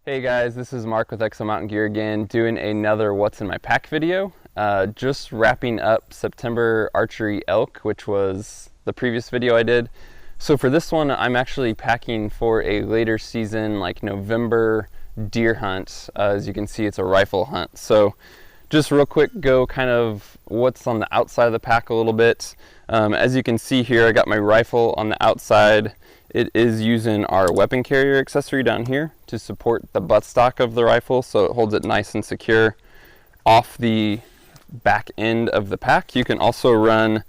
Hey guys, this is Mark with XO Mountain Gear again, doing another What's in My Pack video. Just wrapping up September archery elk, which was the previous video I did. So for this one, I'm actually packing for a later season, like November deer hunt. As you can see, it's a rifle hunt. So just real quick, go kind of what's on the outside of the pack a little bit. As you can see here, I got my rifle on the outside. It is using our weapon carrier accessory down here to support the buttstock of the rifle, so it holds it nice and secure off the back end of the pack. You can also run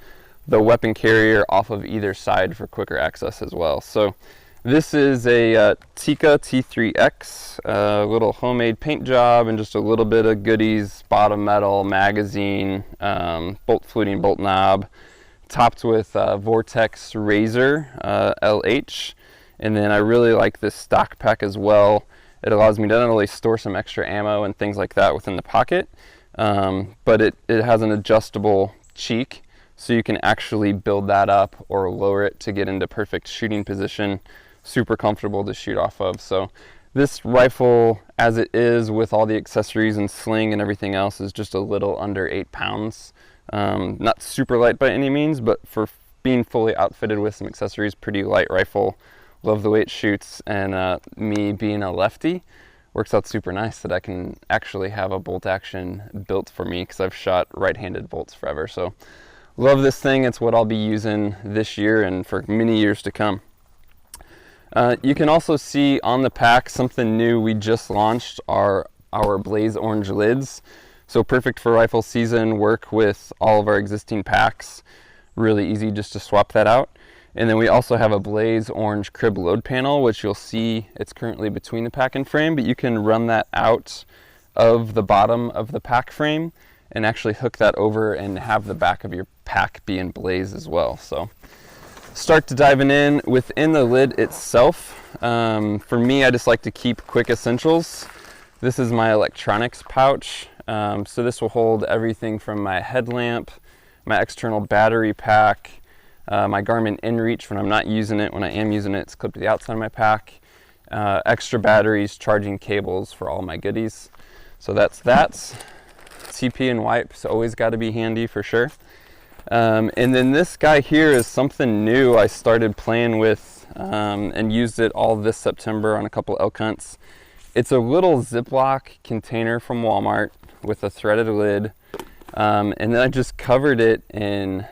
the weapon carrier off of either side for quicker access as well. So this is a Tika T3X, a little homemade paint job and just a little bit of goodies, bottom metal, magazine, bolt fluting bolt knob, topped with Vortex Razor LH. And then I really like this stock pack as well. It allows me to not only store some extra ammo and things like that within the pocket, but it has an adjustable cheek, so you can actually build that up or lower it to get into perfect shooting position. Super comfortable to shoot off of. So this rifle, as it is with all the accessories and sling and everything else, is just a little under 8 pounds. Not super light by any means, but for being fully outfitted with some accessories, pretty light rifle. Love the way it shoots, and me being a lefty, works out super nice that I can actually have a bolt action built for me, because I've shot right-handed bolts forever. So love this thing. It's what I'll be using this year and for many years to come. You can also see on the pack something new we just launched, our Blaze Orange lids. So perfect for rifle season, work with all of our existing packs. Really easy just to swap that out. And then we also have a Blaze Orange crib load panel, which you'll see it's currently between the pack and frame, but you can run that out of the bottom of the pack frame and actually hook that over and have the back of your pack be in blaze as well. So start to diving in within the lid itself. For me, I just like to keep quick essentials. This is my electronics pouch. So this will hold everything from my headlamp, my external battery pack, my Garmin inReach when I'm not using it. When I am using it, it's clipped to the outside of my pack. Extra batteries, charging cables for all my goodies. So that's that. TP and wipes, always got to be handy for sure. And then this guy here is something new I started playing with and used it all this September on a couple elk hunts. It's a little Ziploc container from Walmart with a threaded lid, and then I just covered it in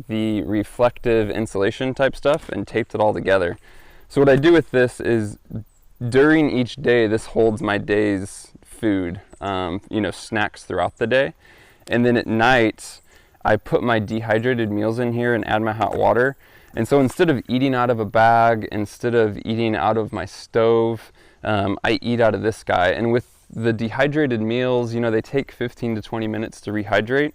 the reflective insulation type stuff and taped it all together. So what I do with this is during each day, this holds my day's food, snacks throughout the day, and then at night I put my dehydrated meals in here and add my hot water. And so instead of eating out of a bag, instead of eating out of my stove, I eat out of this guy. And with the dehydrated meals, they take 15 to 20 minutes to rehydrate.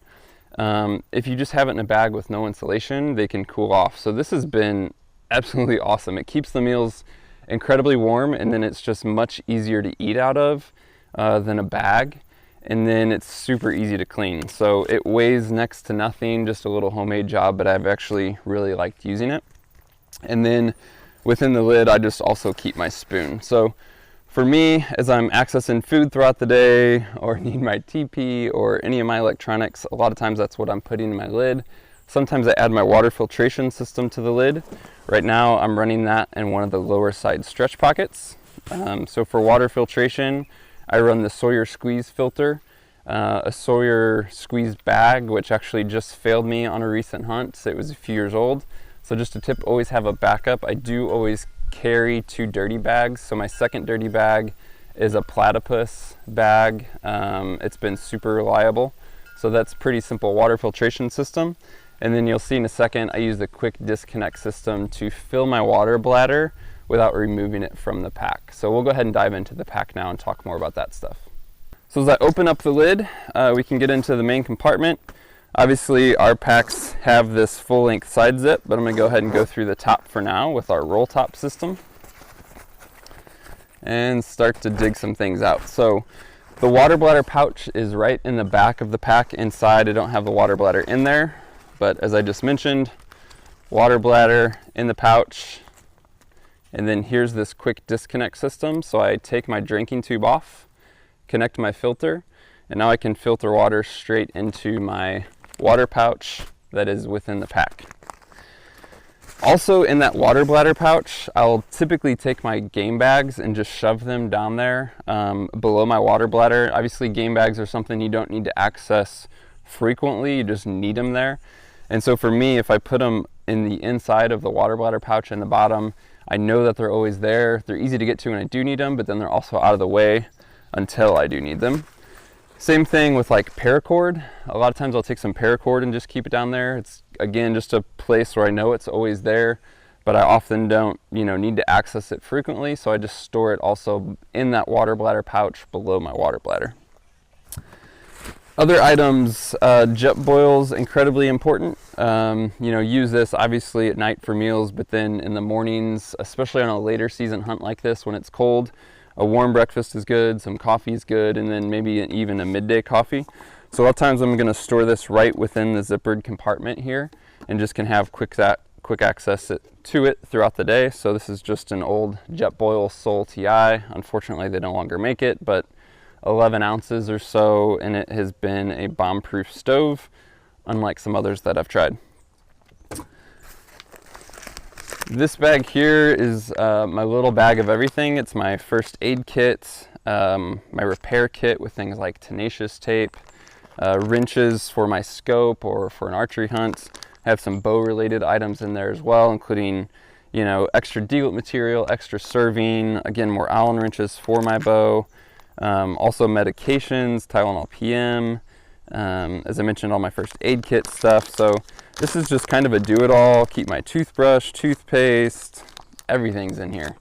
If you just have it in a bag with no insulation, they can cool off. So this has been absolutely awesome. It keeps the meals incredibly warm, and then it's just much easier to eat out of than a bag. And then it's super easy to clean. So it weighs next to nothing, just a little homemade job, but I've actually really liked using it. And then within the lid, I just also keep my spoon. So for me, as I'm accessing food throughout the day or need my TP or any of my electronics, a lot of times that's what I'm putting in my lid. Sometimes I add my water filtration system to the lid. Right now I'm running that in one of the lower side stretch pockets. So for water filtration, I run the Sawyer squeeze filter, a Sawyer squeeze bag, which actually just failed me on a recent hunt. It was a few years old. So just a tip, always have a backup. I do always carry 2 dirty bags. So my second dirty bag is a platypus bag. It's been super reliable. So that's pretty simple water filtration system. And then you'll see in a second, I use the quick disconnect system to fill my water bladder without removing it from the pack. So we'll go ahead and dive into the pack now and talk more about that stuff. So as I open up the lid, we can get into the main compartment. Obviously our packs have this full length side zip, but I'm gonna go ahead and go through the top for now with our roll top system and start to dig some things out. So the water bladder pouch is right in the back of the pack inside. I don't have the water bladder in there, but as I just mentioned, water bladder in the pouch, And then here's this quick disconnect system. So I take my drinking tube off, connect my filter, and now I can filter water straight into my water pouch that is within the pack. Also in that water bladder pouch, I'll typically take my game bags and just shove them down there below my water bladder. Obviously game bags are something you don't need to access frequently, you just need them there. And so for me, if I put them in the inside of the water bladder pouch in the bottom, I know that they're always there. They're easy to get to when I do need them, but then they're also out of the way until I do need them. Same thing with like paracord. A lot of times I'll take some paracord and just keep it down there. It's again just a place where I know it's always there, but I often don't, need to access it frequently, so I just store it also in that water bladder pouch below my water bladder. Other items, jet boils, incredibly important. Use this obviously at night for meals, but then in the mornings, especially on a later season hunt like this when it's cold, a warm breakfast is good, some coffee is good, and then maybe even a midday coffee. So a lot of times I'm going to store this right within the zippered compartment here and just can have quick access to it throughout the day. So this is just an old Jetboil Soul TI. Unfortunately, they no longer make it, but 11 ounces or so, and it has been a bomb-proof stove, unlike some others that I've tried. This bag here is my little bag of everything. It's my first aid kit, my repair kit with things like tenacious tape, wrenches for my scope or for an archery hunt. I have some bow-related items in there as well, including extra deglet material, extra serving, again, more Allen wrenches for my bow. Also medications, Tylenol PM, as I mentioned, all my first aid kit stuff. So this is just kind of a do-it-all. Keep my toothbrush, toothpaste, everything's in here.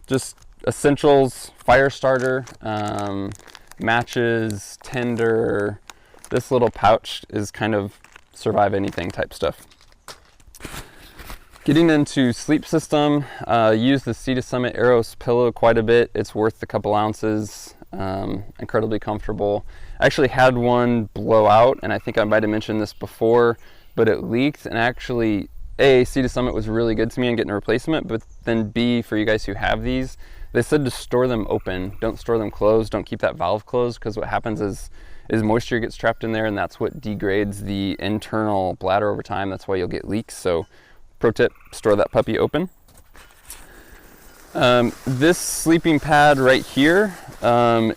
Just essentials, fire starter, matches, tinder. This little pouch is kind of survive anything type stuff. Getting into sleep system, use the Sea to Summit Aeros pillow quite a bit. It's worth a couple ounces, incredibly comfortable. I actually had one blow out, and I think I might have mentioned this before, but it leaked, and actually, A, Sea to Summit was really good to me in getting a replacement, but then B, for you guys who have these, they said to store them open. Don't store them closed, don't keep that valve closed, because what happens is moisture gets trapped in there, and that's what degrades the internal bladder over time. That's why you'll get leaks. So pro tip, store that puppy open. This sleeping pad right here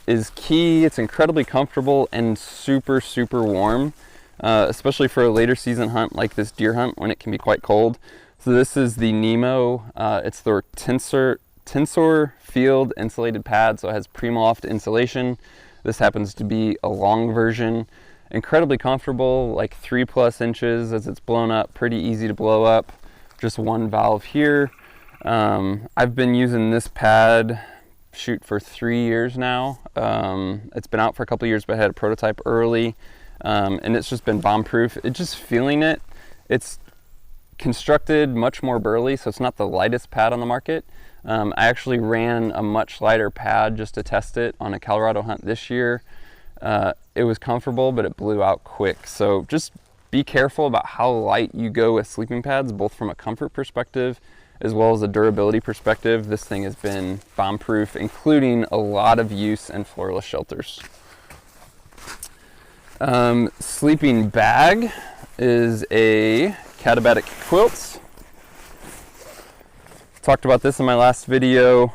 is key. It's incredibly comfortable and super, super warm, especially for a later season hunt like this deer hunt when it can be quite cold. So this is the Nemo. It's the Tensor Field insulated pad, so it has Primaloft insulation. This happens to be a long version. Incredibly comfortable, like 3+ inches as it's blown up, pretty easy to blow up. Just one valve here. I've been using this pad for 3 years now. It's been out for a couple of years, but I had a prototype early, and it's just been bomb-proof. Just feeling it, it's constructed much more burly, so it's not the lightest pad on the market. I actually ran a much lighter pad just to test it on a Colorado hunt this year. It was comfortable, but it blew out quick. So just be careful about how light you go with sleeping pads, both from a comfort perspective as well as a durability perspective. This thing has been bomb-proof, including a lot of use in floorless shelters. Sleeping bag is a Katabatic quilt. Talked about this in my last video.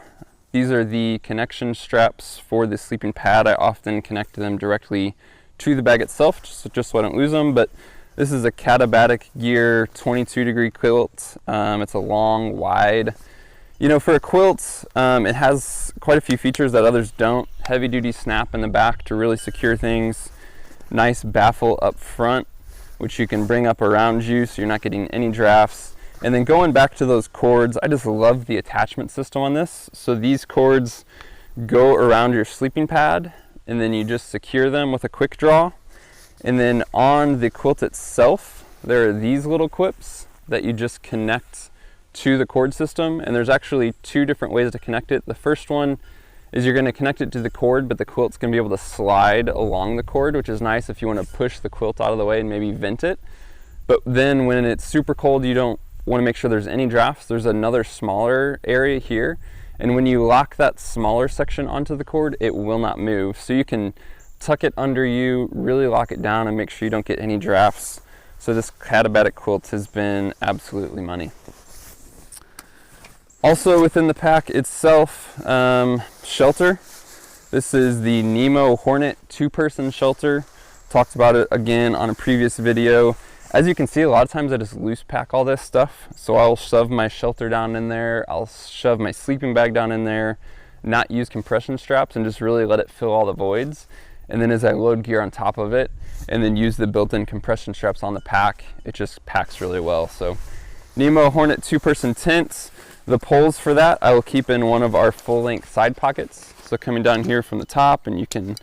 These are the connection straps for the sleeping pad. I often connect them directly to the bag itself, just so I don't lose them, but this is a Katabatic Gear 22-degree quilt. It's a long, wide. For a quilt, it has quite a few features that others don't. Heavy-duty snap in the back to really secure things. Nice baffle up front, which you can bring up around you so you're not getting any drafts. And then going back to those cords, I just love the attachment system on this. So these cords go around your sleeping pad, and then you just secure them with a quick draw. And then on the quilt itself, there are these little clips that you just connect to the cord system. And there's actually 2 different ways to connect it. The first one is you're going to connect it to the cord, but the quilt's going to be able to slide along the cord, which is nice if you want to push the quilt out of the way and maybe vent it. But then when it's super cold, you don't want to make sure there's any drafts, there's another smaller area here, and when you lock that smaller section onto the cord, it will not move. So you can tuck it under you, really lock it down, and make sure you don't get any drafts. So this Katabatic quilt has been absolutely money. Also within the pack itself, shelter. This is the Nemo Hornet 2-person shelter. Talked about it again on a previous video. As you can see, a lot of times I just loose pack all this stuff. So I'll shove my shelter down in there, I'll shove my sleeping bag down in there, not use compression straps, and just really let it fill all the voids. And then as I load gear on top of it, and then use the built-in compression straps on the pack, it just packs really well. So Nemo Hornet 2-person tents. The poles for that I will keep in one of our full-length side pockets. So coming down here from the top, and you can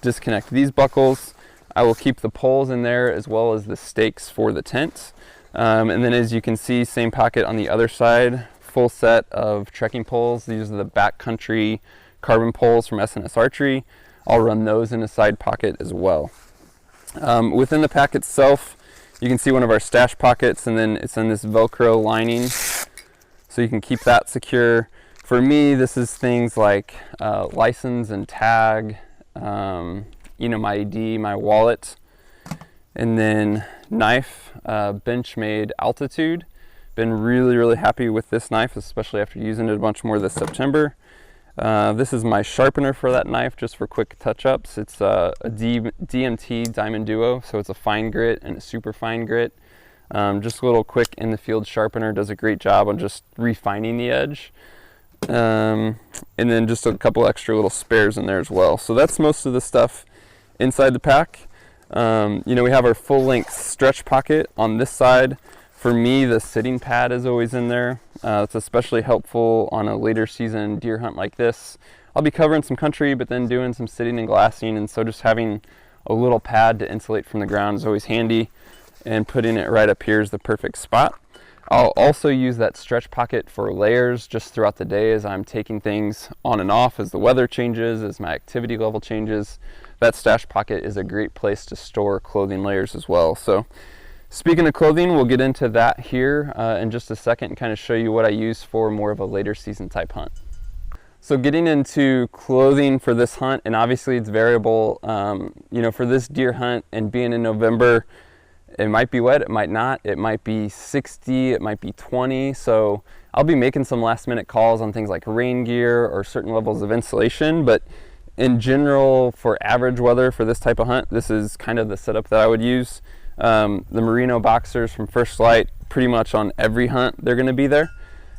disconnect these buckles. I will keep the poles in there as well as the stakes for the tent. And then as you can see, same pocket on the other side, full set of trekking poles. These are the backcountry carbon poles from S&S Archery. I'll run those in a side pocket as well. Within the pack itself, you can see one of our stash pockets, and then it's in this Velcro lining, so you can keep that secure. For me, this is things like license and tag, you know, my ID, my wallet, and then knife, Benchmade Altitude. Been really happy with this knife, especially after using it a bunch more this September. This is my sharpener for that knife, just for quick touch-ups. It's a DMT Diamond Duo, so it's a fine grit and a super fine grit. Just a little quick in the field sharpener, does a great job on just refining the edge. And then just a couple extra little spares in there as well. So that's most of the stuff inside the pack. You know, we have our full-length stretch pocket on this side. For me, the sitting pad is always in there. It's especially helpful on a later season deer hunt like this. I'll be covering some country, but then doing some sitting and glassing, and so just having a little pad to insulate from the ground is always handy, and putting it right up here is the perfect spot. I'll also use that stretch pocket for layers just throughout the day as I'm taking things on and off as the weather changes, as my activity level changes. That stash pocket is a great place to store clothing layers as well. So speaking of clothing, we'll get into that here in just a second and kind of show you what I use for more of a later season type hunt. So getting into clothing for this hunt, and obviously it's variable, you know, for this deer hunt and being in November, it might be wet, it might not, it might be 60, it might be 20. So I'll be making some last minute calls on things like rain gear or certain levels of insulation, but in general, for average weather for this type of hunt, this is kind of the setup that I would use. The merino boxers from First Light, pretty much on every hunt they're going to be there.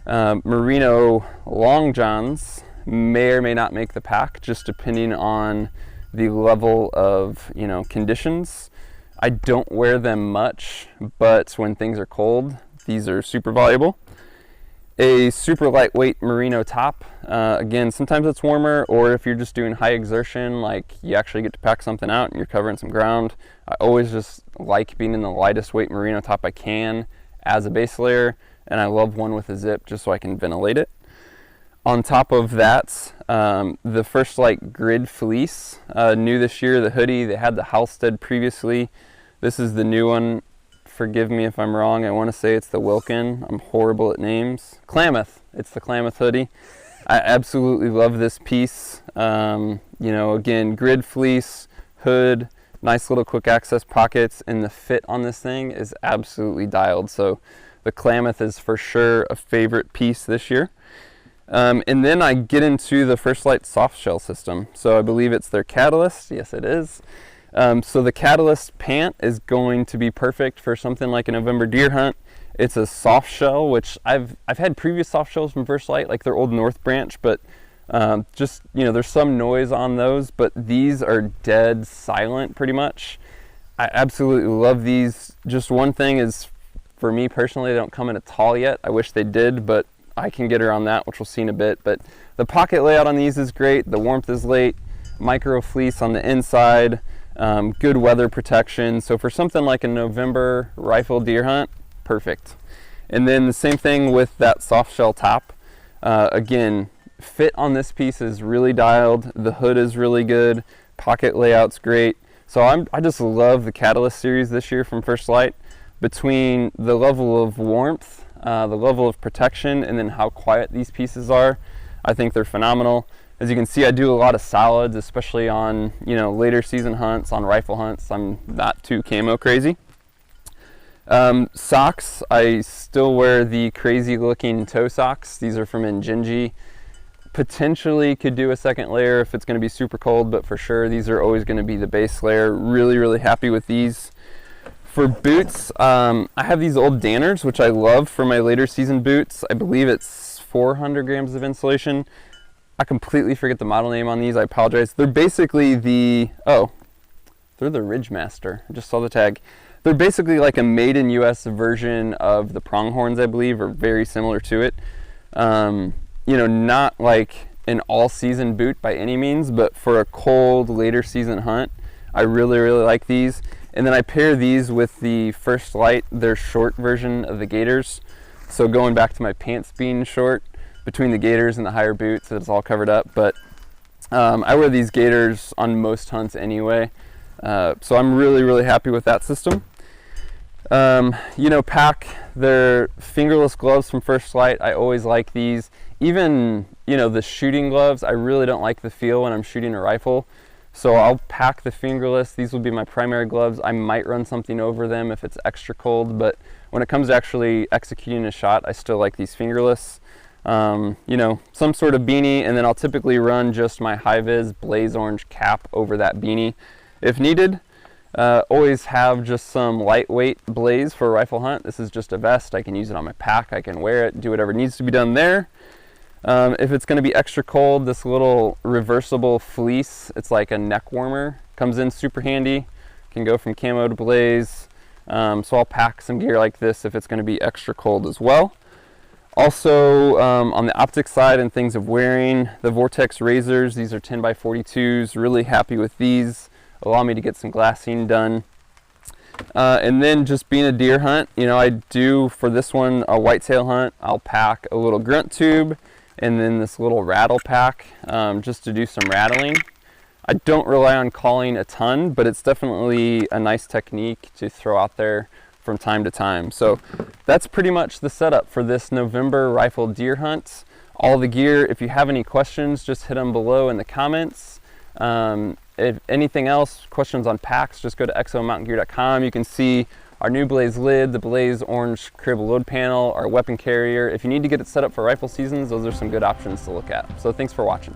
Merino long johns may or may not make the pack, just depending on the level of, you know, conditions. I don't wear them much, but when things are cold, these are super valuable. A super lightweight merino top. Again, sometimes it's warmer, or if you're just doing high exertion, like you actually get to pack something out and you're covering some ground. I always just like being in the lightest weight merino top I can as a base layer, and I love one with a zip just so I can ventilate it. On top of that, the First Light Grid Fleece, new this year, the hoodie. They had the Halstead previously. This is the new one. Forgive me if I'm wrong. I want to say it's the Wilkin. I'm horrible at names. Klamath. It's the Klamath hoodie. I absolutely love this piece. You know, again, grid fleece, hood, nice little quick access pockets, and the fit on this thing is absolutely dialed. So the Klamath is for sure a favorite piece this year. And then I get into the First Light soft shell system. So I believe it's their Catalyst. Yes, it is. So the Catalyst pant is going to be perfect for something like a November deer hunt. It's a soft shell, which I've had previous soft shells from First Light, like their old North Branch, but just, you know, there's some noise on those, but these are dead silent pretty much. I absolutely love these. Just one thing is, for me personally, they don't come in a tall yet. I wish they did, but I can get around that, which we'll see in a bit. But the pocket layout on these is great. The warmth is late. Micro fleece on the inside. Good weather protection. So for something like a November rifle deer hunt, perfect. And then the same thing with that soft shell top. Again, fit on this piece is really dialed. The hood is really good. Pocket layout's great. So I just love the Catalyst series this year from First Light. Between the level of warmth, the level of protection, and then how quiet these pieces are. I think they're phenomenal. As you can see, I do a lot of solids, especially on, you know, later season hunts, on rifle hunts. I'm not too camo crazy. Socks, I still wear the crazy looking toe socks. These are from Injinji. Potentially could do a second layer if it's going to be super cold, but for sure these are always going to be the base layer. Really happy with these. For boots, I have these old Danners, which I love for my later season boots. I believe it's 400 grams of insulation. I completely forget the model name on these. I apologize. They're basically the, they're the Ridgemaster. I just saw the tag. They're basically like a made in US version of the Pronghorns, I believe, or very similar to it. You know, not like an all season boot by any means, but for a cold later season hunt, I really like these. And then I pair these with the First Light, their short version of the Gators. So going back to my pants being short, between the Gators and the higher boots, it's all covered up. But I wear these Gators on most hunts anyway. So I'm really happy with that system. You know, pack their fingerless gloves from First Light. I always like these. Even, you know, the shooting gloves, I really don't like the feel when I'm shooting a rifle. So I'll pack the fingerless. These will be my primary gloves. I might run something over them if it's extra cold, but when it comes to actually executing a shot, I still like these fingerless. You know, some sort of beanie, and then I'll typically run just my high-vis blaze orange cap over that beanie if needed. Always have just some lightweight blaze for a rifle hunt. This is just a vest. I can use it on my pack. I can wear it, do whatever needs to be done there. If it's going to be extra cold, this little reversible fleece, it's like a neck warmer, comes in super handy. Can go from camo to blaze. So I'll pack some gear like this if it's going to be extra cold as well. Also, on the optic side and things of wearing, the Vortex razors, these are 10x42s, really happy with these, allow me to get some glassing done. And then just being a deer hunt, you know, I do for this one a whitetail hunt, I'll pack a little grunt tube and then this little rattle pack just to do some rattling. I don't rely on calling a ton, but it's definitely a nice technique to throw out there from time to time. So that's pretty much the setup for this November rifle deer hunt. All the gear, if you have any questions, just hit them below in the comments. If anything else, questions on packs, just go to exomountaingear.com. You can see our new blaze lid, the blaze orange crib load panel, our weapon carrier. If you need to get it set up for rifle seasons, those are some good options to look at. So thanks for watching.